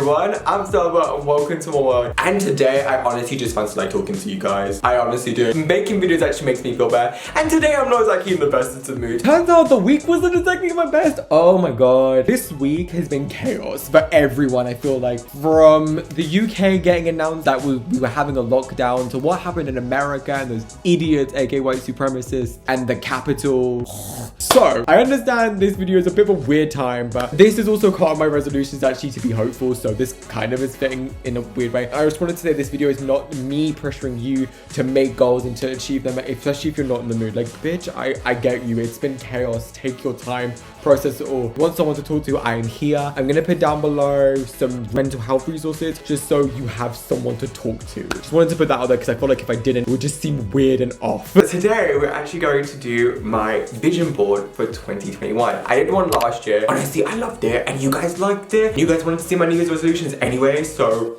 everyone, I'm Styleboy and welcome to my world. And today I honestly just fancy like talking to you guys. I honestly do. Making videos actually makes me feel better. And today I'm not exactly in the best of the mood. Turns out the week wasn't exactly my best. Oh my god. This week has been chaos for everyone, I feel like. From the UK getting announced that we were having a lockdown to what happened in America and those idiots, aka white supremacists, and the Capitol. So, I understand this video is a bit of a weird time, but this is also part of my resolutions actually to be hopeful, so this kind of is fitting in a weird way. I just wanted to say this video is not me pressuring you to make goals and to achieve them, especially if you're not in the mood. Like, bitch, I get you. It's been chaos. Take your time. Process it all. Want someone to talk to? I am here. I'm gonna put down below some mental health resources just so you have someone to talk to. Just wanted to put that out there because I feel like if I didn't, it would just seem weird and off. But today, we're actually going to do my vision board for 2021. I did one last year. Honestly, I loved it and you guys liked it. You guys wanted to see my New Year's resolutions anyway, so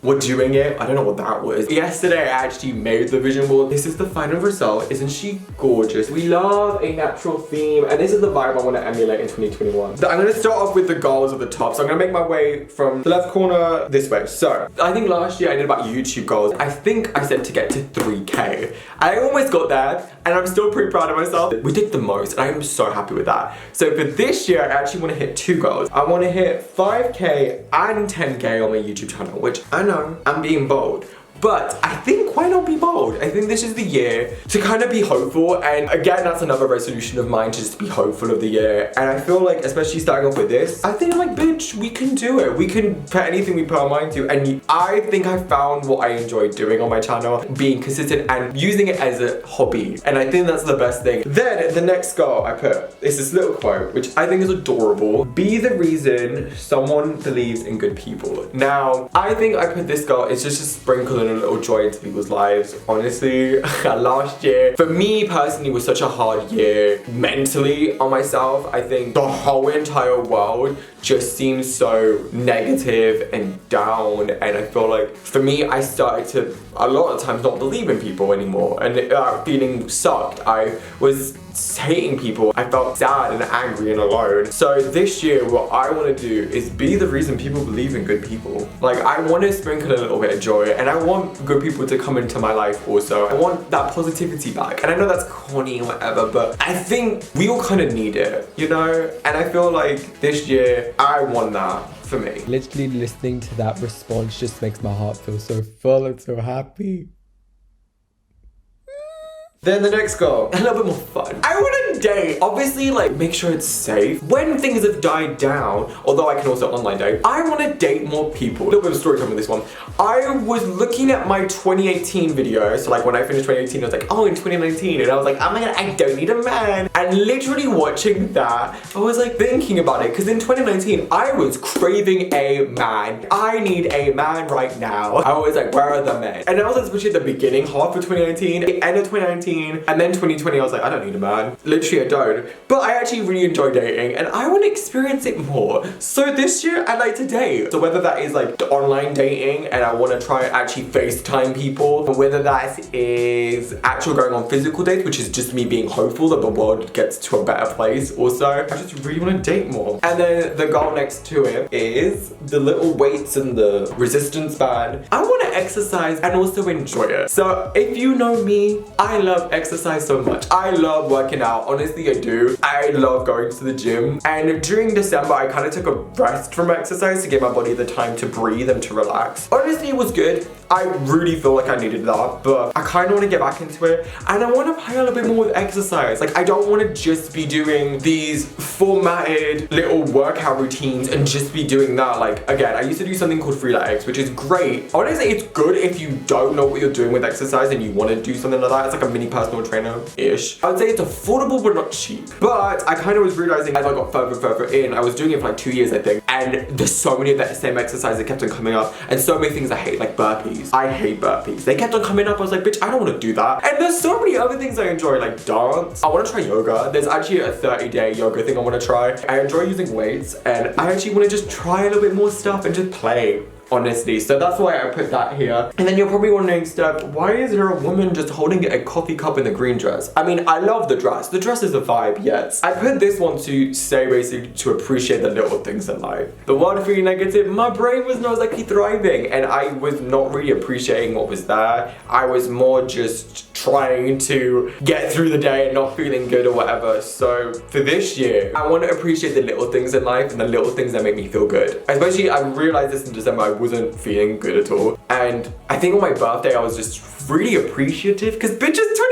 we're doing it. I don't know what that was. Yesterday, I actually made the vision board. This is the final result. Isn't she gorgeous? We love a natural theme, and this is the vibe I want to emulate in 2021. So I'm going to start off with the goals at the top. So I'm going to make my way from the left corner this way. So I think last year I did about YouTube goals. I think I said to get to 3K. I almost got there, and I'm still pretty proud of myself. We did the most, and I'm so happy with that. So for this year, I actually want to hit 2 goals. I want to hit 5K and 10K on my YouTube channel, which I know I'm being bold, but I think why not be bold? I think this is the year to kind of be hopeful, and again, that's another resolution of mine, to just be hopeful of the year. And I feel like, especially starting off with this, I think like, bitch, we can do it. We can put anything we put our mind to, and I think I found what I enjoy doing on my channel, being consistent and using it as a hobby, and I think that's the best thing. Then the next goal I put is this little quote, which I think is adorable. Be the reason someone believes in good people. Now, I think I put this goal, it's just to sprinkle in a little joy into people's lives. Honestly, last year for me personally was such a hard year mentally on myself. I think the whole entire world just seems so negative and down, and I feel like for me I started to a lot of times not believe in people anymore, and feeling sucked. I was hating people. I felt sad and angry and alone. So this year what I want to do is be the reason people believe in good people. Like, I want to sprinkle a little bit of joy, and I want good people to come into my life also. I want that positivity back, and I know that's corny and whatever, but I think we all kind of need it, you know? And I feel like this year I want that for me. Literally listening to that response just makes my heart feel so full and so happy. Then the next goal, a little bit more fun. I want to date. Obviously, like, make sure it's safe. When things have died down, although I can also online date, I want to date more people. A little bit of story time with this one. I was looking at my 2018 video. So like when I finished 2018, I was like, oh, in 2019. And I was like, oh my god, I don't need a man. And literally watching that, I was like thinking about it. Because in 2019, I was craving a man. I need a man right now. I was like, where are the men? And I was especially at the beginning, half of 2019, the end of 2019, and then 2020, I was like, I don't need a man. Literally, I don't. But I actually really enjoy dating, and I want to experience it more. So this year, I'd like to date. So whether that is like online dating, and I want to try and actually FaceTime people, or whether that is actually going on physical dates, which is just me being hopeful that the world gets to a better place. Also, I just really want to date more. And then the goal next to it is the little weights and the resistance band. I want to exercise and also enjoy it. So if you know me, I love exercise so much. I love working out. Honestly, I do. I love going to the gym. And during December, I kind of took a rest from exercise to give my body the time to breathe and to relax. Honestly, it was good. I really feel like I needed that, but I kind of want to get back into it, and I want to play a little bit more with exercise. Like, I don't want to just be doing these formatted little workout routines and just be doing that. Like, again, I used to do something called Freeletics, which is great. Honestly, it's good if you don't know what you're doing with exercise and you want to do something like that. It's like a mini personal trainer-ish. I would say it's affordable but not cheap. But I kind of was realizing as I got further and further in, I was doing it for like 2 years, I think, and there's so many of that same exercises that kept on coming up, and so many things I hate, like burpees. I hate burpees. They kept on coming up. I was like, bitch, I don't want to do that. And there's so many other things I enjoy, like dance. I want to try yoga. There's actually a 30-day yoga thing I want to try. I enjoy using weights, and I actually want to just try a little bit more stuff and just play. honestly. So that's why I put that here. And then you're probably wondering, Steph, why is there a woman just holding a coffee cup in a green dress? I mean, I love the dress. The dress is a vibe, yes. I put this one to say basically to appreciate the little things in life. The one feeling negative, my brain was not exactly thriving and I was not really appreciating what was there. I was more just trying to get through the day and not feeling good or whatever. So for this year, I want to appreciate the little things in life and the little things that make me feel good. Especially, I realized this in December, I wasn't feeling good at all. And I think on my birthday, I was just really appreciative because bitch is 21!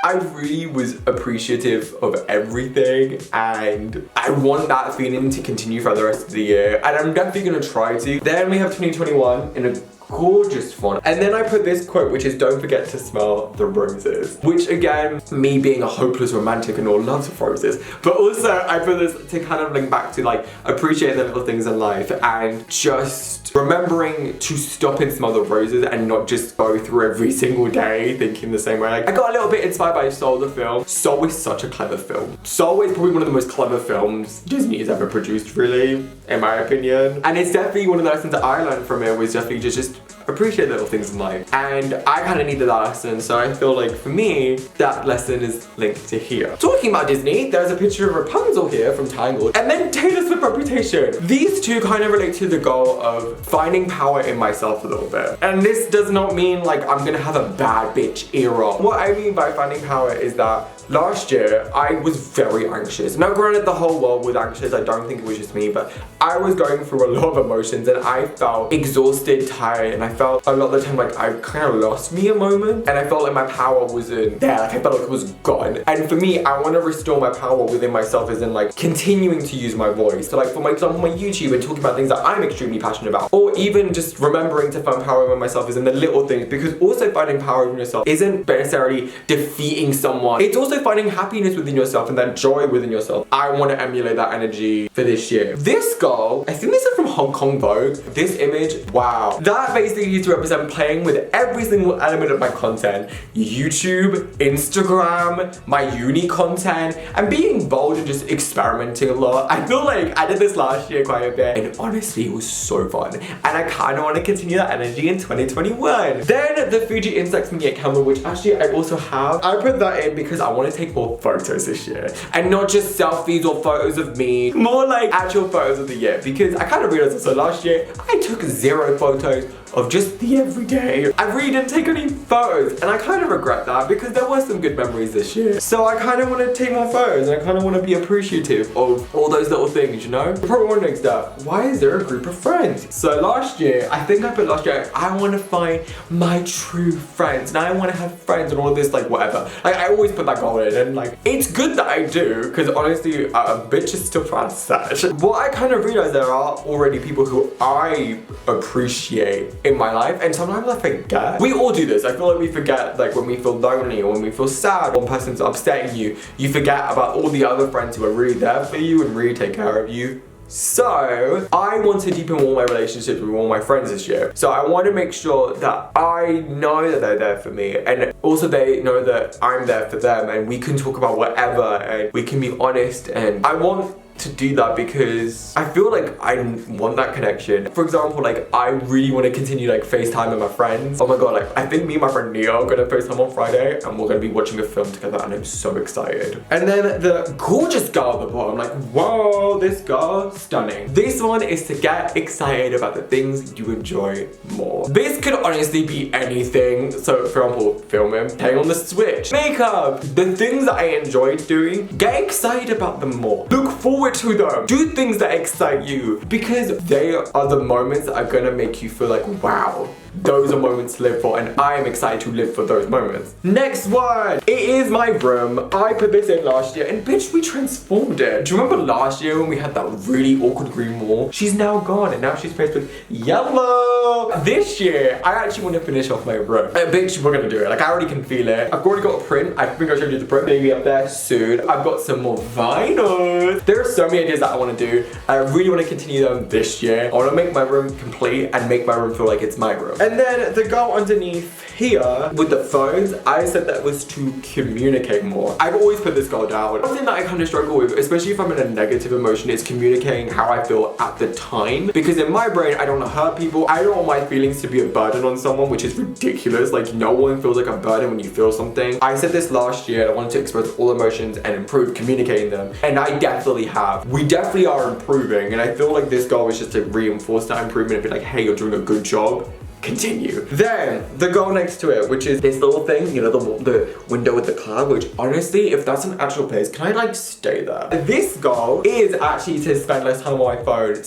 I really was appreciative of everything and I want that feeling to continue for the rest of the year and I'm definitely gonna try to. Then we have 2021 in a gorgeous font. And then I put this quote, which is don't forget to smell the roses. Which again, me being a hopeless romantic and all loves of roses. But also I put this to kind of link back to like appreciate the little things in life and just remembering to stop and smell the roses and not just go through every single day thinking the same way. Like, I got a little bit inspired by Soul the film. Soul is such a clever film. Soul is probably one of the most clever films Disney has ever produced, really, in my opinion. And it's definitely one of the lessons that I learned from it was definitely just appreciate little things in life. And I kind of needed that lesson, so I feel like for me, that lesson is linked to here. Talking about Disney, there's a picture of Rapunzel here from Tangled, and then Taylor Swift Reputation. These two kind of relate to the goal of finding power in myself a little bit. And this does not mean like I'm gonna have a bad bitch era. What I mean by finding power is that last year, I was very anxious. Now granted, the whole world was anxious, I don't think it was just me, but I was going through a lot of emotions and I felt exhausted, tired, and I felt a lot of the time like I kind of lost me a moment and I felt like my power wasn't there, like I felt like it was gone. And for me, I want to restore my power within myself as in like continuing to use my voice. So like for example, my YouTube and talking about things that I'm extremely passionate about, or even just remembering to find power in myself is in the little things, because also finding power in yourself isn't necessarily defeating someone, it's also finding happiness within yourself and that joy within yourself. I want to emulate that energy for this year. This goal, I think this is from Hong Kong Vogue. This image, wow. That basically used to represent playing with every single element of my content. YouTube, Instagram, my uni content, and being bold and just experimenting a lot. I feel like I did this last year quite a bit and honestly it was so fun. And I kind of want to continue that energy in 2021. Then the Fuji Instax Mini 8 camera, which actually I also have. I put that in because I want to take more photos this year. And not just selfies or photos of me, more like actual photos of the year. Because I kind of realized also last year, I took 0 photos of just the everyday. I really didn't take any photos and I kind of regret that because there were some good memories this year. So I kind of want to take more photos and I kind of want to be appreciative of all those little things, you know? You're probably wondering stuff, why is there a group of friends? So last year, I think I put last year, I want to find my true friends and I want to have friends and all of this like whatever. Like I always put that goal in and like, it's good that I do because honestly, a bitch is still trying to search. What I kind of realized there are already people who I appreciate in my life and sometimes I forget. We all do this. I feel like we forget like when we feel lonely or when we feel sad, one person's upsetting you, you forget about all the other friends who are really there for you and really take care of you. So I want to deepen all my relationships with all my friends this year. So I want to make sure that I know that they're there for me and also they know that I'm there for them and we can talk about whatever and we can be honest, and I want to do that because I feel like I want that connection. For example, like I really want to continue like FaceTime with my friends. Oh my god, like I think me and my friend Neo are gonna FaceTime on Friday and we're gonna be watching a film together and I'm so excited. And then the gorgeous girl at the bottom, like whoa, this girl, stunning. This one is to get excited about the things you enjoy more. This could honestly be anything. So for example, filming, playing on the Switch, makeup, the things that I enjoyed doing, get excited about them more. Look forward to them. Do things that excite you because they are the moments that are gonna make you feel like, wow, those are moments to live for and I am excited to live for those moments. Next one, it is my room. I put this in last year and bitch, we transformed it. Do you remember last year when we had that really awkward green wall? She's now gone and now she's replaced with yellow. This year, I actually want to finish off my room. Bitch, we're gonna do it. Like I already can feel it. I've already got a print. I think I showed you the print. Maybe up there soon. I've got some more vinyls. There's so many ideas that I want to do. I really want to continue them this year. I want to make my room complete and make my room feel like it's my room. And then the goal underneath here with the phones, I said that was to communicate more. I've always put this goal down. One thing that I kind of struggle with, especially if I'm in a negative emotion, is communicating how I feel at the time. Because in my brain, I don't want to hurt people. I don't want my feelings to be a burden on someone, which is ridiculous. Like, no one feels like a burden when you feel something. I said this last year, I wanted to express all emotions and improve communicating them. And I definitely have. We definitely are improving. And I feel like this goal is just to reinforce that improvement and be like, hey, you're doing a good job. Continue. Then the goal next to it, which is this little thing, you know, the window with the cloud, which honestly, if that's an actual place, can I like stay there? This goal is actually to spend less time on my phone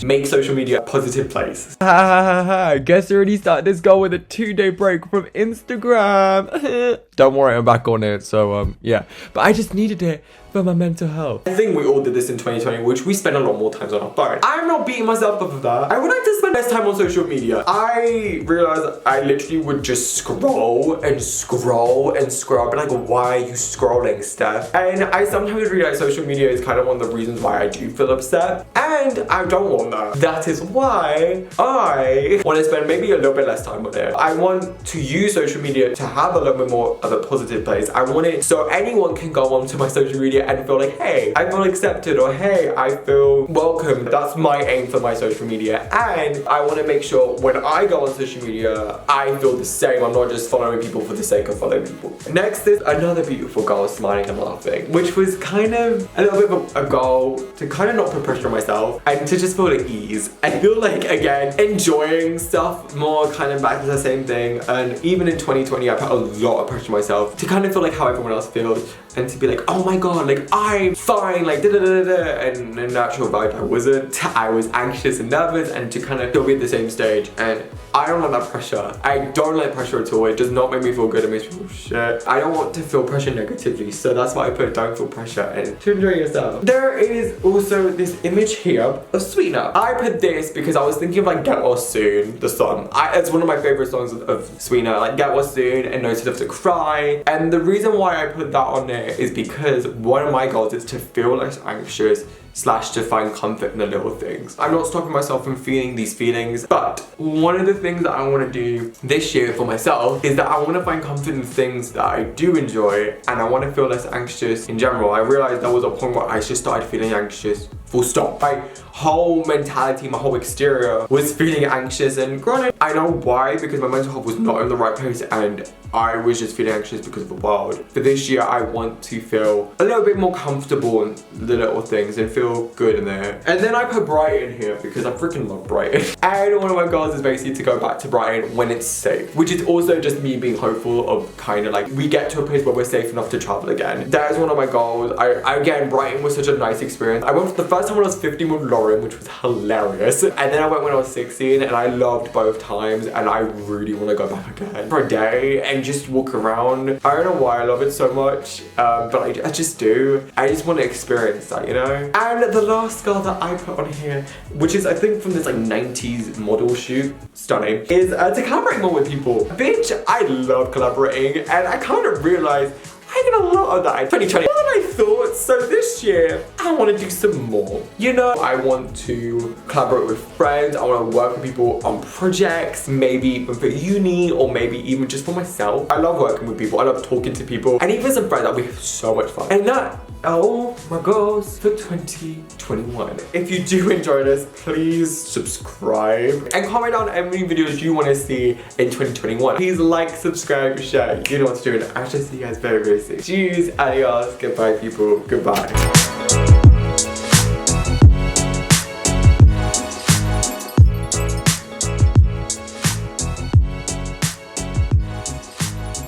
/ make social media a positive place. Guess I already started this goal with a 2-day break from Instagram. Don't worry, I'm back on it. So yeah, but I just needed it for my mental health. I think we all did this in 2020, which we spent a lot more times on our phone. I'm not beating myself up for that. I would like to spend less time on social media. I realized I literally would just scroll and scroll and scroll. I'd be like, why are you scrolling, Steph? And I sometimes realize social media is kind of one of the reasons why I do feel upset. And I don't want that. That is why I want to spend maybe a little bit less time on it. I want to use social media to have a little bit more of a positive place. I want it so anyone can go onto my social media and feel like, hey, I feel accepted, or hey, I feel welcome. That's my aim for my social media. And I want to make sure when I go on social media, I feel the same. I'm not just following people for the sake of following people. Next is another beautiful goal, smiling and laughing, which was kind of a little bit of a goal to kind of not put pressure on myself and to just feel at ease. I feel like, again, enjoying stuff more, kind of back to the same thing. And even in 2020, I put a lot of pressure on myself to kind of feel like how everyone else feels and to be like, oh my god, like I'm fine, like da da da da. And in actual fact, I wasn't. I was anxious and nervous, and to kind of still be at the same stage. And I don't like that pressure. I don't like pressure at all. It does not make me feel good. It makes me feel shit. I don't want to feel pressure negatively, so that's why I put don't feel pressure and to enjoy yourself. There is also this image here of Sweetener. I put this because I was thinking of like Get Well Soon, the song. It's one of my favorite songs of Sweetener, like Get Well Soon and No Need to Cry. And the reason why I put that on there is because one of my goals is to feel less anxious / to find comfort in the little things. I'm not stopping myself from feeling these feelings, but one of the things that I want to do this year for myself is that I want to find comfort in things that I do enjoy, and I want to feel less anxious in general. I realized there was a point where I just started feeling anxious, full stop. My whole mentality, my whole exterior was feeling anxious, and granted, I know why, because my mental health was not in the right place and I was just feeling anxious because of the world. For this year, I want to feel a little bit more comfortable in the little things and feel good in there. And then I put Brighton here because I freaking love Brighton. And one of my goals is basically to go back to Brighton when it's safe, which is also just me being hopeful of kind of like we get to a place where we're safe enough to travel again. That is one of my goals. Again, Brighton was such a nice experience. I went for the first time when I was 15 with Lauren, which was hilarious. And then I went when I was 16 and I loved both times, and I really want to go back again for a day and just walk around. I don't know why I love it so much, but I just do. I just want to experience that, you know? And the last goal that I put on here, which is I think from this like 90s model shoot, stunning, is to collaborate more with people. Bitch, I love collaborating, and I kind of realized I did a lot of that in 2020. But I thought, so this year, I want to do some more. You know, I want to collaborate with friends. I want to work with people on projects, maybe even for uni, or maybe even just for myself. I love working with people. I love talking to people. And even some friends that we have so much fun. And that are all my goals for 2021. If you do enjoy this, please subscribe and comment down how many videos you want to see in 2021. Please like, subscribe, share. You know what to do, and I shall see you guys very, very soon. Cheers, adios, goodbye people, goodbye.